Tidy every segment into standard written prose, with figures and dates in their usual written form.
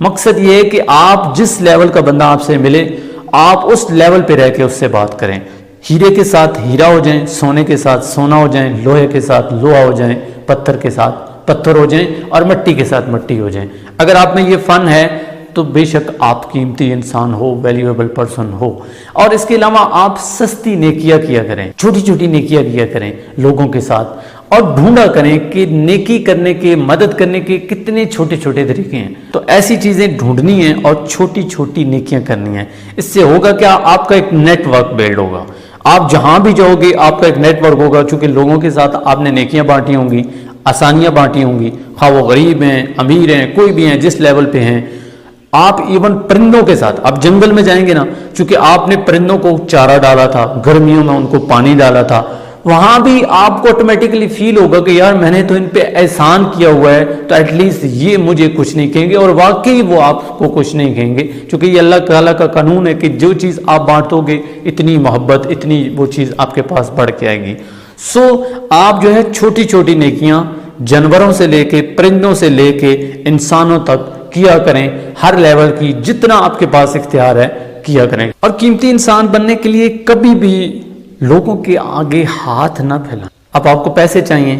مقصد یہ ہے کہ آپ جس لیول کا بندہ آپ سے ملے آپ اس لیول پہ رہ کے اس سے بات کریں. ہیرے کے ساتھ ہیرا ہو جائیں, سونے کے ساتھ سونا ہو جائیں, لوہے کے ساتھ لوہا ہو جائیں, پتھر کے ساتھ پتھر ہو جائیں اور مٹی کے ساتھ مٹی ہو جائیں. اگر آپ میں یہ فن ہے تو بے شک آپ قیمتی انسان ہو, ویلیویبل پرسن ہو. اور اس کے علاوہ آپ سستی نیکیاں کیا کریں, چھوٹی چھوٹی نیکیاں کیا کریں لوگوں کے ساتھ, اور ڈھونڈا کریں کہ نیکی کرنے کے, مدد کرنے کے کتنے چھوٹے چھوٹے طریقے ہیں. تو ایسی چیزیں ڈھونڈنی ہیں اور چھوٹی چھوٹی نیکیاں کرنی ہیں. اس سے ہوگا کیا, آپ کا ایک نیٹ ورک بلڈ ہوگا. آپ جہاں بھی جاؤ گے آپ کا ایک نیٹ ورک ہوگا, چونکہ لوگوں کے ساتھ آپ نے نیکیاں بانٹی ہوں گی, آسانیاں بانٹی ہوں گی, خواہ وہ غریب ہیں, امیر ہیں, کوئی بھی ہیں, جس لیول پہ ہیں. آپ ایون پرندوں کے ساتھ, آپ جنگل میں جائیں گے نا, چونکہ آپ نے پرندوں کو چارہ ڈالا تھا, گرمیوں میں ان کو پانی ڈالا تھا, وہاں بھی آپ کو آٹومیٹکلی فیل ہوگا کہ یار میں نے تو ان پہ احسان کیا ہوا ہے, تو ایٹ لیسٹ یہ مجھے کچھ نہیں کہیں گے. اور واقعی وہ آپ کو کچھ نہیں کہیں گے, کیونکہ یہ اللہ تعالیٰ کا قانون ہے کہ جو چیز آپ بانٹو گے اتنی محبت, اتنی وہ چیز آپ کے پاس بڑھ کے آئے گی. سو آپ جو ہے چھوٹی چھوٹی نیکیاں جانوروں سے لے کے, پرندوں سے لے کے انسانوں تک کیا کریں, ہر لیول کی جتنا آپ کے پاس اختیار ہے کیا کریں. اور قیمتی انسان بننے کے لیے کبھی بھی لوگوں کے آگے ہاتھ نہ پھیلائیں. اب آپ کو پیسے چاہیے,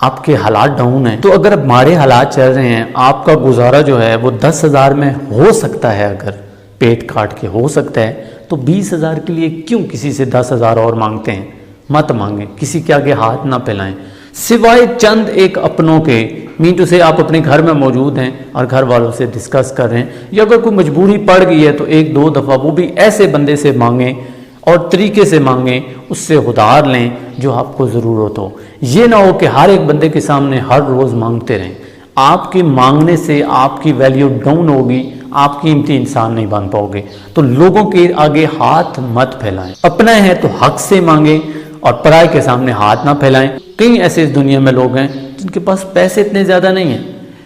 آپ کے حالات ڈاؤن ہیں, تو اگر ماڑے حالات چل رہے ہیں, آپ کا گزارا جو ہے وہ 10,000 میں ہو سکتا ہے, اگر پیٹ کاٹ کے ہو سکتا ہے, تو 20,000 کے لیے کیوں کسی سے 10,000 اور مانگتے ہیں؟ مت مانگیں, کسی کے آگے ہاتھ نہ پھیلائیں سوائے چند ایک اپنوں کے. مینٹو سے آپ اپنے گھر میں موجود ہیں اور گھر والوں سے ڈسکس کر رہے ہیں, یا اگر کوئی مجبوری پڑ گئی ہے تو 1-2 دفعہ وہ بھی ایسے بندے سے مانگیں اور طریقے سے مانگیں, اس سے ادھار لیں جو آپ کو ضرورت ہو. یہ نہ ہو کہ ہر ایک بندے کے سامنے ہر روز مانگتے رہیں. آپ کے مانگنے سے آپ کی ویلیو ڈاؤن ہوگی, آپ قیمتی انسان نہیں بن پاؤ گے. تو لوگوں کے آگے ہاتھ مت پھیلائیں, اپنا ہے تو حق سے مانگیں اور پرائے کے سامنے ہاتھ نہ پھیلائیں. کئی ایسے اس دنیا میں لوگ ہیں جن کے پاس پیسے اتنے زیادہ نہیں ہیں,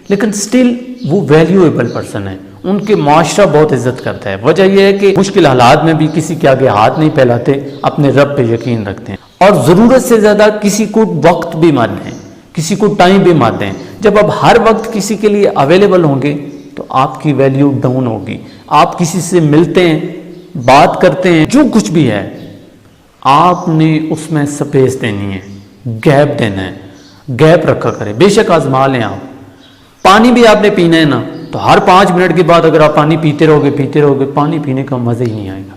لیکن سٹل وہ ویلیویبل پرسن ہیں, ان کے معاشرہ بہت عزت کرتا ہے. وجہ یہ ہے کہ مشکل حالات میں بھی کسی کے آگے ہاتھ نہیں پھیلاتے, اپنے رب پہ یقین رکھتے ہیں. اور ضرورت سے زیادہ کسی کو وقت بھی مت دیں, کسی کو ٹائم بھی مت دیں. جب آپ ہر وقت کسی کے لیے اویلیبل ہوں گے تو آپ کی ویلیو ڈاؤن ہوگی. آپ کسی سے ملتے ہیں, بات کرتے ہیں, جو کچھ بھی ہے آپ نے اس میں سپیس دینی ہے, گیپ دینا ہے, گیپ رکھا کرے. بے شک آزما لیں آپ. پانی بھی آپ نے پینا ہے نا, تو ہر 5 منٹ کے بعد اگر آپ پانی پیتے رہو گے پانی پینے کا مزہ ہی نہیں آئے گا.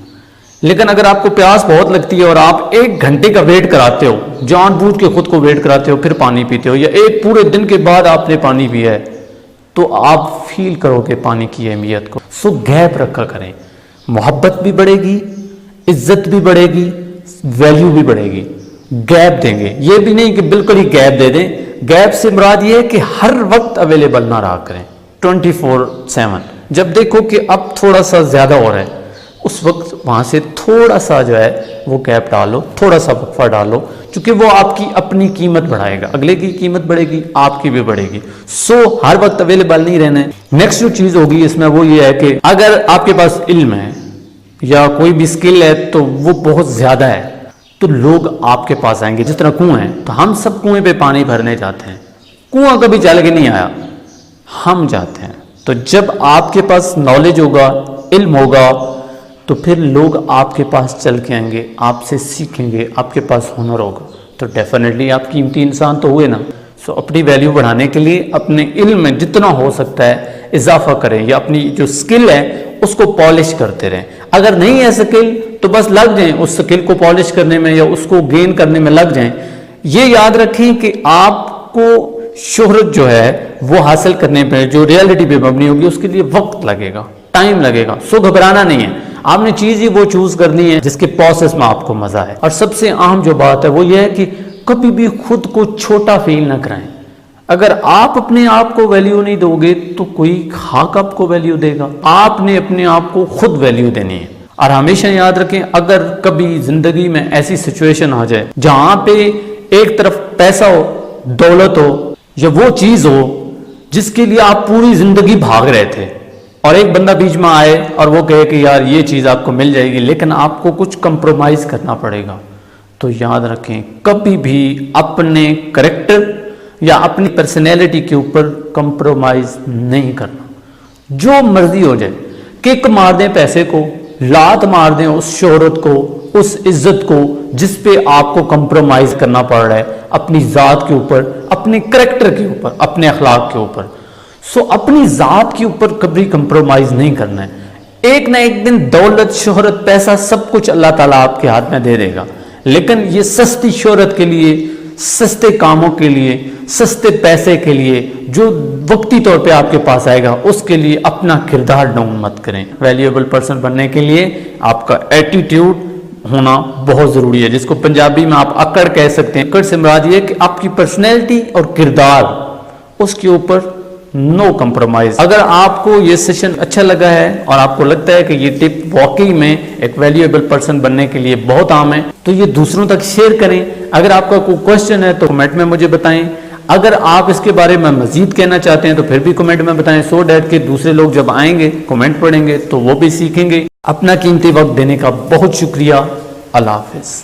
لیکن اگر آپ کو پیاس بہت لگتی ہے اور آپ 1 گھنٹے کا ویٹ کراتے ہو, جان بوجھ کے خود کو ویٹ کراتے ہو, پھر پانی پیتے ہو, یا ایک پورے دن کے بعد آپ نے پانی پیا ہے, تو آپ فیل کرو گے پانی کی اہمیت کو. سو گیپ رکھا کریں, محبت بھی بڑھے گی, عزت بھی بڑھے گی, ویلیو بھی بڑھے گی. گیپ دیں گے, یہ بھی نہیں کہ بالکل ہی گیپ دے دیں. گیپ سے مراد یہ ہے کہ ہر وقت اویلیبل نہ رہا کریں 24/7. جب دیکھو کہ اب تھوڑا سا زیادہ ہو رہا ہے, اس وقت وہاں سے تھوڑا سا جو ہے وہ گیپ ڈالو, تھوڑا سا وقفہ ڈالو, چونکہ وہ آپ کی اپنی قیمت بڑھائے گا. اگلے کی قیمت بڑھے گی, آپ کی بھی بڑھے گی. سو ہر وقت اویلیبل نہیں رہنا ہے. نیکسٹ جو چیز ہوگی اس میں وہ یہ ہے کہ اگر آپ کے پاس علم ہے یا کوئی بھی سکل ہے تو وہ بہت زیادہ ہے, تو لوگ آپ کے پاس آئیں گے. جس طرح کنواں ہے, تو ہم سب کنویں پہ پانی بھرنے جاتے ہیں. کنواں کبھی چل کے نہیں آیا, ہم جاتے ہیں. تو جب آپ کے پاس نالج ہوگا, علم ہوگا, تو پھر لوگ آپ کے پاس چل کے آئیں گے, آپ سے سیکھیں گے, آپ کے پاس ہنر ہوگا, تو ڈیفینیٹلی آپ قیمتی انسان تو ہوئے نا. سو اپنی ویلیو بڑھانے کے لیے اپنے علم میں جتنا ہو سکتا ہے اضافہ کریں, یا اپنی جو سکل ہے اس کو پالش کرتے رہیں. اگر نہیں ہے سکل تو بس لگ جائیں اس سکل کو پالش کرنے میں, یا اس کو گین کرنے میں لگ جائیں. یہ یاد رکھیں کہ آپ کو شہرت جو ہے وہ حاصل کرنے پہ, جو ریالٹی پہ مبنی ہوگی, اس کے لیے وقت لگے گا, ٹائم لگے گا. سو گھبرانا نہیں ہے, آپ نے چیز ہی وہ چوز کرنی ہے جس کے پروسیس میں آپ کو مزہ ہے. اور سب سے اہم جو بات ہے وہ یہ ہے کہ کبھی بھی خود کو چھوٹا فیل نہ کرائیں. اگر آپ اپنے آپ کو ویلیو نہیں دو گے تو کوئی خاک آپ کو ویلیو دے گا. آپ نے اپنے آپ کو خود ویلیو دینی ہے. اور ہمیشہ یاد رکھیں, اگر کبھی زندگی میں ایسی سچویشن آ جائے جہاں پہ ایک طرف پیسہ ہو, دولت ہو, یا وہ چیز ہو جس کے لیے آپ پوری زندگی بھاگ رہے تھے, اور ایک بندہ بیچ میں آئے اور وہ کہے کہ یار یہ چیز آپ کو مل جائے گی لیکن آپ کو کچھ کمپرومائز کرنا پڑے گا, تو یاد رکھیں کبھی بھی اپنے کریکٹر یا اپنی پرسنالٹی کے اوپر کمپرومائز نہیں کرنا. جو مرضی ہو جائے، کک مار دیں پیسے کو، لات مار دیں اس شہرت کو، اس عزت کو جس پہ آپ کو کمپرومائز کرنا پڑ رہا ہے اپنی ذات کے اوپر، اپنے کریکٹر کے اوپر، اپنے اخلاق کے اوپر. سو اپنی ذات کے اوپر کبھی کمپرومائز نہیں کرنا ہے. ایک نہ ایک دن دولت، شہرت، پیسہ سب کچھ اللہ تعالیٰ آپ کے ہاتھ میں دے دے گا، لیکن یہ سستی شہرت کے لیے، سستے کاموں کے لیے، سستے پیسے کے لیے جو وقتی طور پہ آپ کے پاس آئے گا، اس کے لیے اپنا کردار ڈاؤن مت کریں. ویلیویبل پرسن بننے کے لیے آپ کا ایٹیٹیوڈ ہونا بہت ضروری ہے، جس کو پنجابی میں آپ اکڑ کہہ سکتے ہیں. اکڑ سے مراد یہ کہ آپ کی پرسنالٹی اور کردار، اس کے اوپر نو کمپرومائز. اگر آپ کو یہ سیشن اچھا لگا ہے اور آپ کو لگتا ہے کہ یہ ٹپ واقعی میں ایک ویلیویبل پرسن بننے کے لیے بہت عام ہے، تو یہ دوسروں تک شیئر کریں. اگر آپ کا کوئی کوشچن ہے تو کمنٹ میں مجھے بتائیں. اگر آپ اس کے بارے میں مزید کہنا چاہتے ہیں تو پھر بھی کمنٹ میں بتائیں، سو دیٹ کہ دوسرے لوگ جب آئیں گے کمنٹ پڑھیں گے تو وہ بھی سیکھیں گے. اپنا قیمتی وقت دینے کا بہت شکریہ. اللہ حافظ.